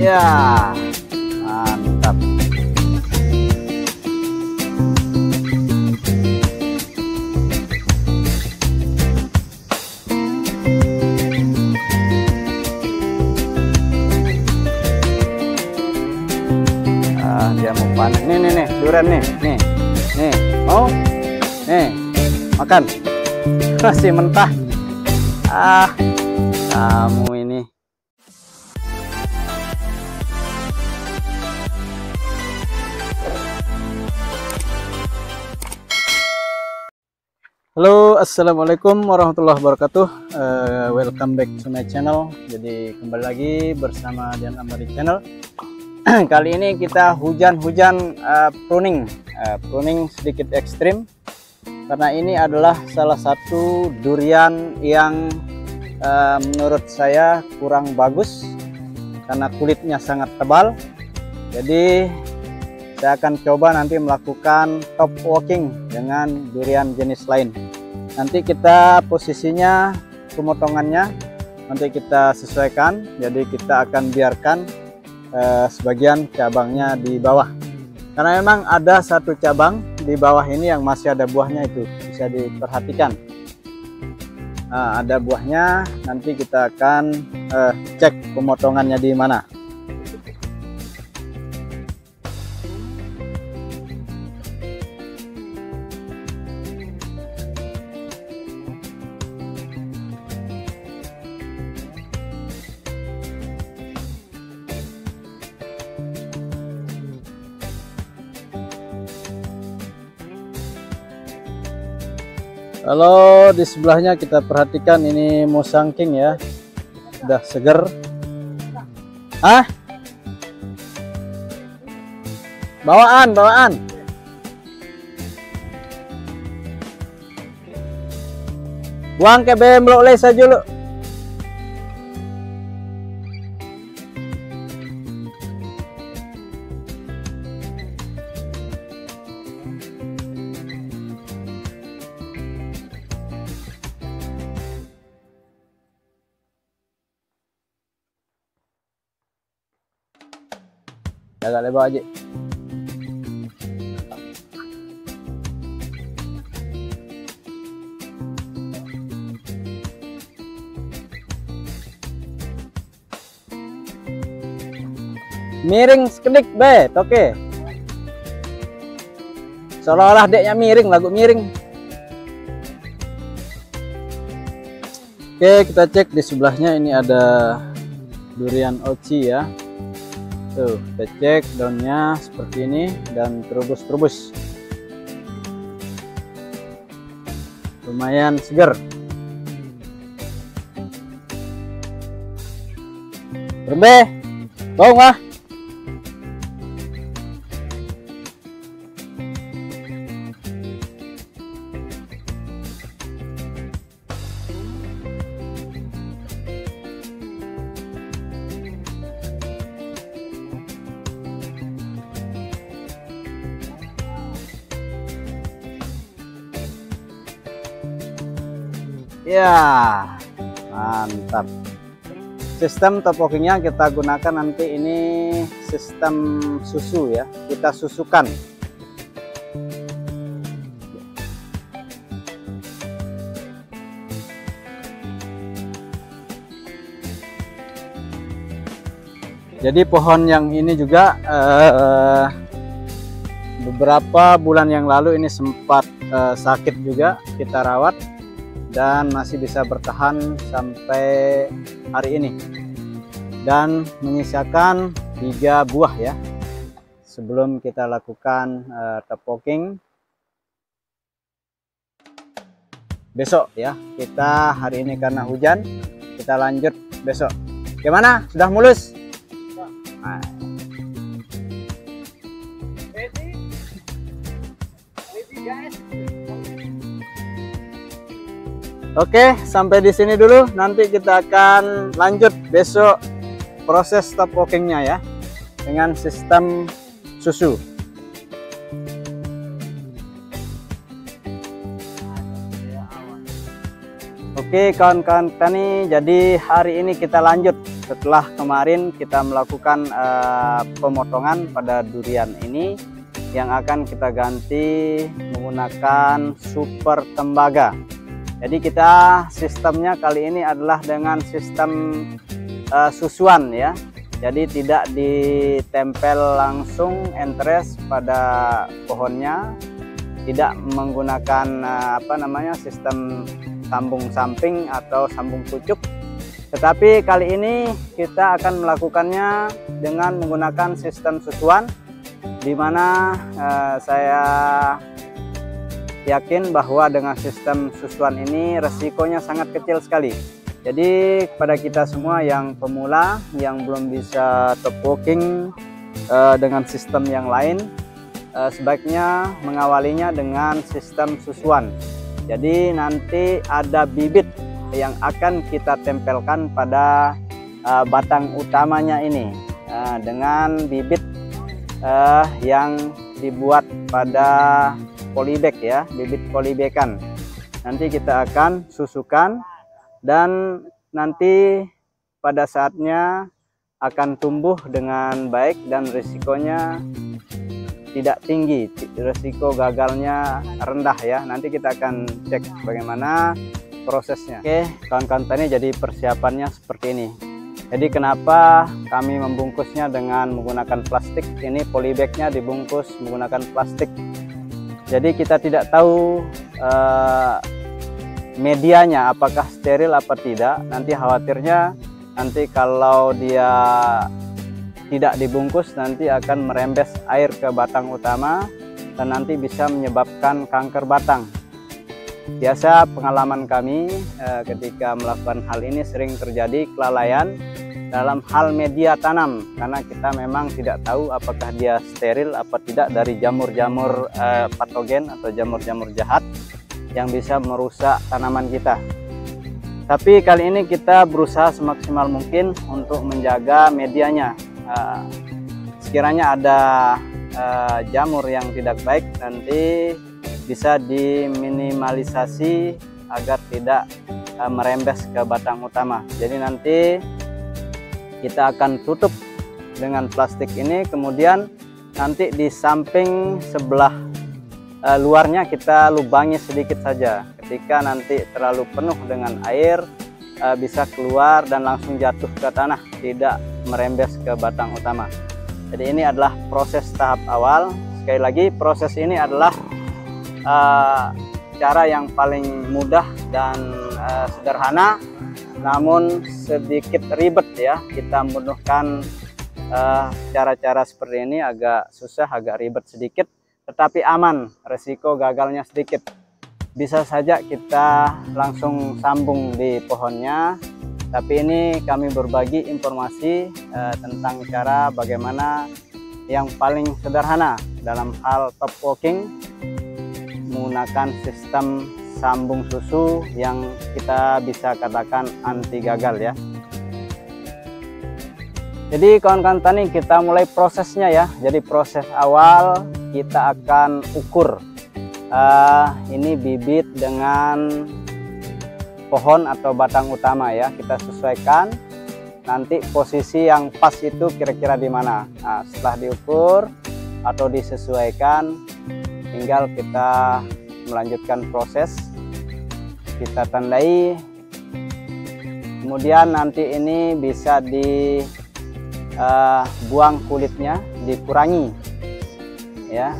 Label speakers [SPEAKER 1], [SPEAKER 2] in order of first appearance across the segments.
[SPEAKER 1] Ya, mantap. Dia mau panen. Nih, durian nih. Mau? Nih, makan. Masih mentah. Kamu ini. Halo, assalamualaikum warahmatullahi wabarakatuh. Welcome back to my channel. Jadi kembali lagi bersama Dian Amari Channel. Kali ini kita hujan-hujan pruning sedikit ekstrim, karena ini adalah salah satu durian yang menurut saya kurang bagus karena kulitnya sangat tebal. Jadi saya akan coba nanti melakukan top walking dengan durian jenis lain. Nanti kita posisinya, pemotongannya nanti kita sesuaikan. Jadi kita akan biarkan sebagian cabangnya di bawah, karena memang ada satu cabang di bawah ini yang masih ada buahnya, itu bisa diperhatikan. Nah, ada buahnya, nanti kita akan cek pemotongannya di mana. Kalau di sebelahnya kita perhatikan, ini Musang King ya, udah seger. Bawaan. Buang ke bemblok les aja lu. Agak lebar aja. Miring sekedik be, oke. Seolah-olah deknya miring, lagu miring. Oke, kita cek di sebelahnya, ini ada durian oci ya. Tuh, kita cek daunnya seperti ini dan terubus-terubus. Lumayan segar. Berbe, bau nggak? Ya, mantap. Sistem top walkingnya kita gunakan nanti ini sistem susu ya, kita susukan. Jadi pohon yang ini juga beberapa bulan yang lalu ini sempat sakit juga, kita rawat dan masih bisa bertahan sampai hari ini, dan menyisakan 3 buah ya sebelum kita lakukan top walking besok ya. Kita hari ini karena hujan, kita lanjut besok. Gimana, sudah mulus? Nah. Oke, sampai di sini dulu. Nanti kita akan lanjut besok proses top walkingnya ya, dengan sistem susu. Oke kawan-kawan tani, jadi hari ini kita lanjut setelah kemarin kita melakukan pemotongan pada durian ini, yang akan kita ganti menggunakan super tembaga. Jadi kita sistemnya kali ini adalah dengan sistem susuan ya. Jadi tidak ditempel langsung entres pada pohonnya, tidak menggunakan sistem sambung samping atau sambung pucuk. Tetapi kali ini kita akan melakukannya dengan menggunakan sistem susuan, di mana saya yakin bahwa dengan sistem susuan ini resikonya sangat kecil sekali. Jadi kepada kita semua yang pemula, yang belum bisa top walking dengan sistem yang lain, sebaiknya mengawalinya dengan sistem susuan. Jadi nanti ada bibit yang akan kita tempelkan pada batang utamanya ini dengan bibit yang dibuat pada polybag ya, bibit polybagan. Nanti kita akan susukan dan nanti pada saatnya akan tumbuh dengan baik dan risikonya tidak tinggi, risiko gagalnya rendah ya. Nanti kita akan cek bagaimana prosesnya. Oke, kawan-kawan tani, jadi persiapannya seperti ini. Jadi kenapa kami membungkusnya dengan menggunakan plastik? Ini polybagnya dibungkus menggunakan plastik. Jadi kita tidak tahu medianya apakah steril apa tidak. Nanti khawatirnya nanti kalau dia tidak dibungkus nanti akan merembes air ke batang utama dan nanti bisa menyebabkan kanker batang. Biasa pengalaman kami ketika melakukan hal ini sering terjadi kelalaian dalam hal media tanam, karena kita memang tidak tahu apakah dia steril apa tidak dari jamur-jamur patogen atau jamur-jamur jahat yang bisa merusak tanaman kita. Tapi kali ini kita berusaha semaksimal mungkin untuk menjaga medianya. Sekiranya ada jamur yang tidak baik nanti bisa diminimalisasi agar tidak merembes ke batang utama. Jadi nanti kita akan tutup dengan plastik ini, kemudian nanti di samping sebelah luarnya kita lubangi sedikit saja. Ketika nanti terlalu penuh dengan air bisa keluar dan langsung jatuh ke tanah, tidak merembes ke batang utama. Jadi ini adalah proses tahap awal. Sekali lagi, proses ini adalah cara yang paling mudah dan sederhana, namun sedikit ribet ya. Kita membutuhkan cara-cara seperti ini agak susah, agak ribet sedikit, tetapi aman, resiko gagalnya sedikit. Bisa saja kita langsung sambung di pohonnya, tapi ini kami berbagi informasi tentang cara bagaimana yang paling sederhana dalam hal top walking menggunakan sistem sambung susu yang kita bisa katakan anti gagal ya. Jadi kawan-kawan tani, kita mulai prosesnya ya. Jadi proses awal kita akan ukur ini bibit dengan pohon atau batang utama ya. Kita sesuaikan nanti posisi yang pas itu kira-kira di mana. Nah, setelah diukur atau disesuaikan, tinggal kita melanjutkan proses, kita tandai, kemudian nanti ini bisa dibuang kulitnya, dikurangi ya,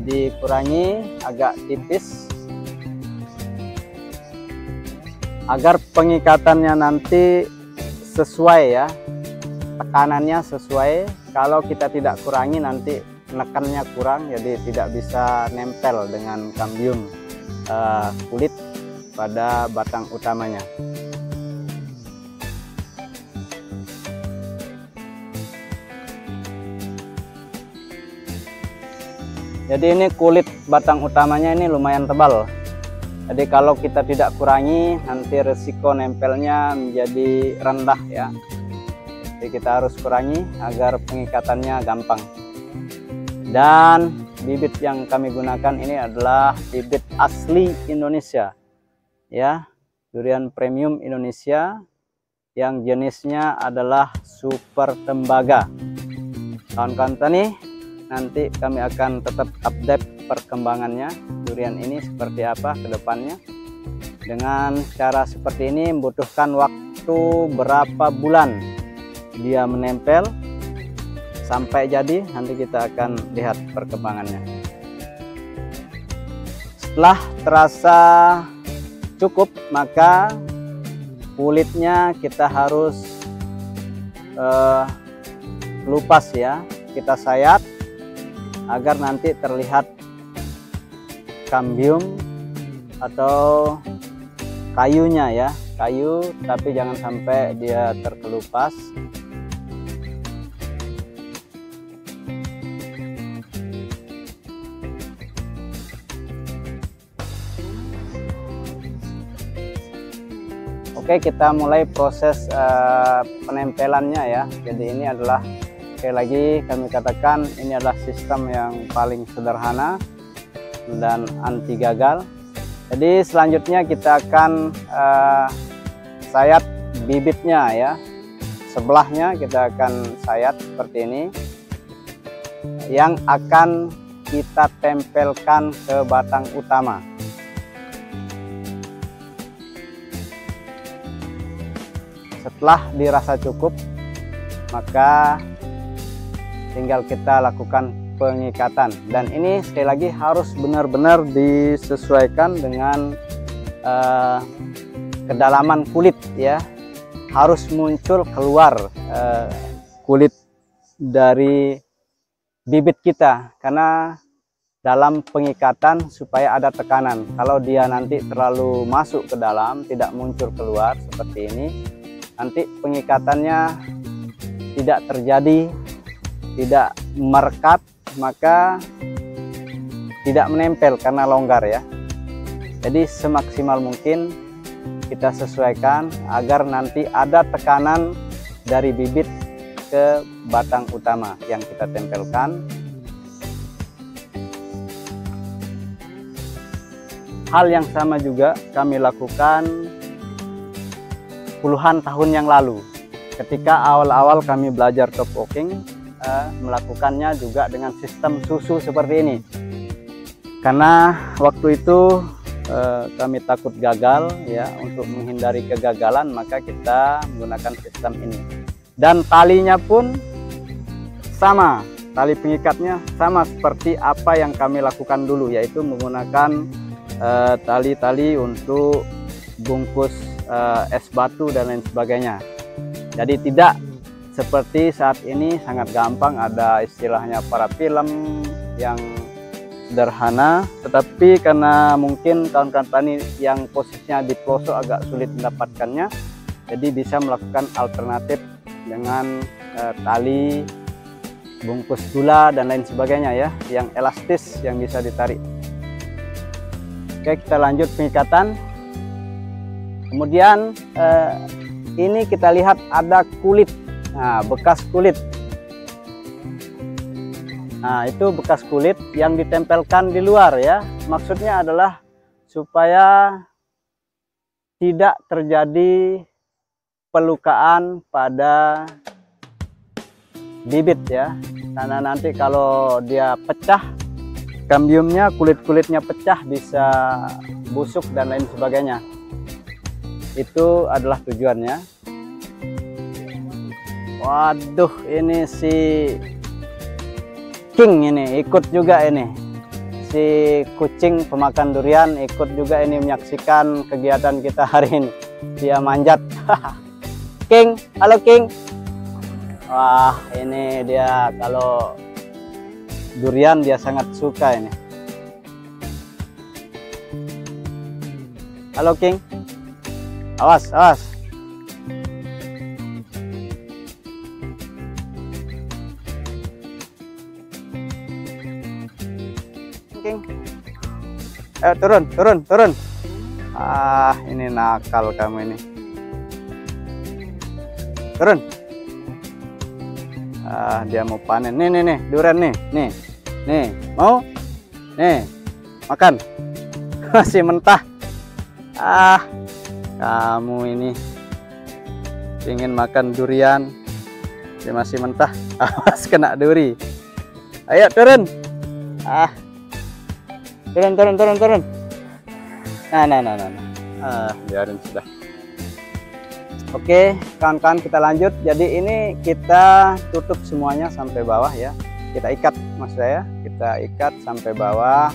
[SPEAKER 1] dikurangi agak tipis agar pengikatannya nanti sesuai ya, tekanannya sesuai. Kalau kita tidak kurangi nanti nekannya kurang, jadi tidak bisa nempel dengan kambium kulit pada batang utamanya. Jadi ini kulit batang utamanya ini lumayan tebal. Jadi kalau kita tidak kurangi nanti resiko nempelnya menjadi rendah ya. Jadi kita harus kurangi agar pengikatannya gampang. Dan bibit yang kami gunakan ini adalah bibit asli Indonesia ya, durian premium Indonesia yang jenisnya adalah super tembaga. Kawan-kawan tani, nanti kami akan tetap update perkembangannya durian ini seperti apa ke depannya. Dengan cara seperti ini membutuhkan waktu berapa bulan dia menempel sampai jadi, nanti kita akan lihat perkembangannya. Setelah terasa cukup, maka kulitnya kita harus lupas ya, kita sayat agar nanti terlihat kambium atau kayunya ya, kayu, tapi jangan sampai dia terkelupas. Oke, kita mulai proses penempelannya ya. Jadi ini adalah, sekali lagi kami katakan, ini adalah sistem yang paling sederhana dan anti gagal. Jadi selanjutnya kita akan sayat bibitnya ya. Sebelahnya kita akan sayat seperti ini, yang akan kita tempelkan ke batang utama. Setelah dirasa cukup, maka tinggal kita lakukan pengikatan. Dan ini sekali lagi harus benar-benar disesuaikan dengan kedalaman kulit ya. Harus muncul keluar kulit dari bibit kita, karena dalam pengikatan supaya ada tekanan. Kalau dia nanti terlalu masuk ke dalam, tidak muncul keluar seperti ini, nanti pengikatannya tidak terjadi, tidak merekat, maka tidak menempel karena longgar ya. Jadi semaksimal mungkin kita sesuaikan agar nanti ada tekanan dari bibit ke batang utama yang kita tempelkan. Hal yang sama juga kami lakukan puluhan tahun yang lalu, ketika awal-awal kami belajar top walking, melakukannya juga dengan sistem susu seperti ini. Karena waktu itu kami takut gagal ya, untuk menghindari kegagalan maka kita menggunakan sistem ini. Dan talinya pun sama, tali pengikatnya sama seperti apa yang kami lakukan dulu, yaitu menggunakan tali-tali untuk bungkus es batu dan lain sebagainya. Jadi tidak seperti saat ini sangat gampang, ada istilahnya parafilm yang sederhana, tetapi karena mungkin kawan-kawan tani yang posisinya di pelosok agak sulit mendapatkannya, jadi bisa melakukan alternatif dengan tali bungkus gula dan lain sebagainya ya, yang elastis yang bisa ditarik. Oke, kita lanjut pengikatan. Kemudian ini kita lihat ada kulit, nah bekas kulit. Nah itu bekas kulit yang ditempelkan di luar ya. Maksudnya adalah supaya tidak terjadi pelukaan pada bibit ya. Karena nanti kalau dia pecah, kambiumnya, kulit-kulitnya pecah, bisa busuk dan lain sebagainya. Itu adalah tujuannya. Waduh, ini si King ini ikut juga ini. Si kucing pemakan durian ikut juga ini menyaksikan kegiatan kita hari ini. Dia manjat. King, halo King. Wah, ini dia kalau durian dia sangat suka ini. Halo King. Awas, awas. King. Turun, turun, turun. Ah, ini nakal kamu ini. Turun. Ah, dia mau panen. Nih, durian nih. Nih, mau? Nih, makan. Masih mentah. Ah, kamu ini. ingin makan durian, dia masih mentah, awas kena duri. Ayo turun, turun. Nah, biarin sudah. Oke, kawan-kawan, kita lanjut. Jadi ini kita tutup semuanya sampai bawah ya. Kita ikat, maksud saya, kita ikat sampai bawah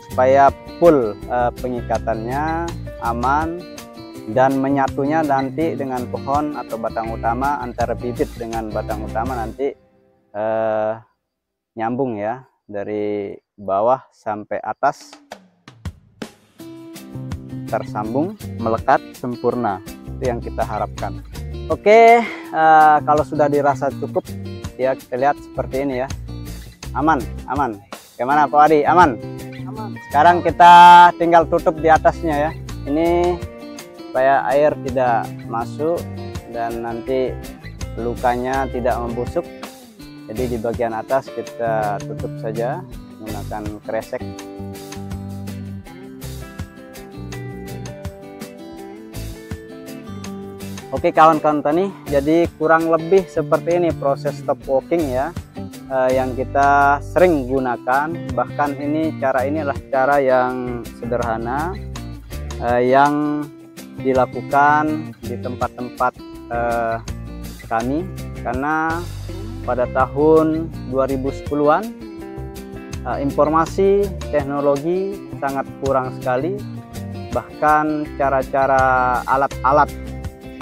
[SPEAKER 1] supaya full pengikatannya aman dan menyatunya nanti dengan pohon atau batang utama, antara bibit dengan batang utama nanti nyambung ya, dari bawah sampai atas tersambung, melekat, sempurna. Itu yang kita harapkan. Oke, kalau sudah dirasa cukup ya, kita lihat seperti ini ya. Aman. Gimana Pak Adi? Aman. Sekarang kita tinggal tutup di atasnya ya. Ini supaya air tidak masuk dan nanti lukanya tidak membusuk. Jadi di bagian atas kita tutup saja menggunakan kresek. Oke kawan-kawan tani, jadi kurang lebih seperti ini proses stop walking ya, yang kita sering gunakan. Bahkan cara ini adalah cara yang sederhana yang dilakukan di tempat-tempat kami, karena pada tahun 2010-an informasi teknologi sangat kurang sekali. Bahkan cara-cara alat-alat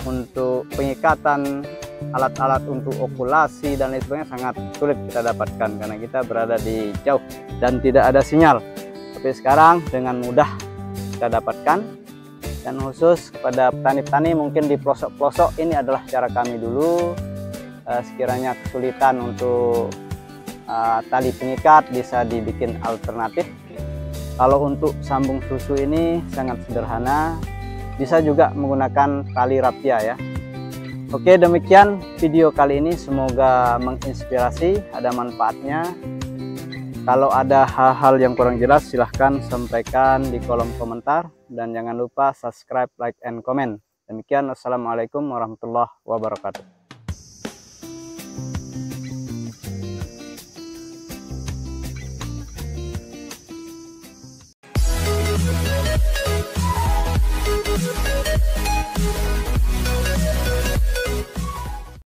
[SPEAKER 1] untuk pengikatan, alat-alat untuk okulasi dan lain sebagainya sangat sulit kita dapatkan karena kita berada di jauh dan tidak ada sinyal. Tapi sekarang dengan mudah kita dapatkan, dan khusus kepada petani-petani mungkin di pelosok-pelosok, ini adalah cara kami dulu. Sekiranya kesulitan untuk tali pengikat, bisa dibikin alternatif. Kalau untuk sambung susu ini sangat sederhana, bisa juga menggunakan tali rapia ya. Oke, demikian video kali ini, semoga menginspirasi, ada manfaatnya. Kalau ada hal-hal yang kurang jelas silahkan sampaikan di kolom komentar, dan jangan lupa subscribe, like, and comment. Demikian, wassalamualaikum warahmatullahi wabarakatuh.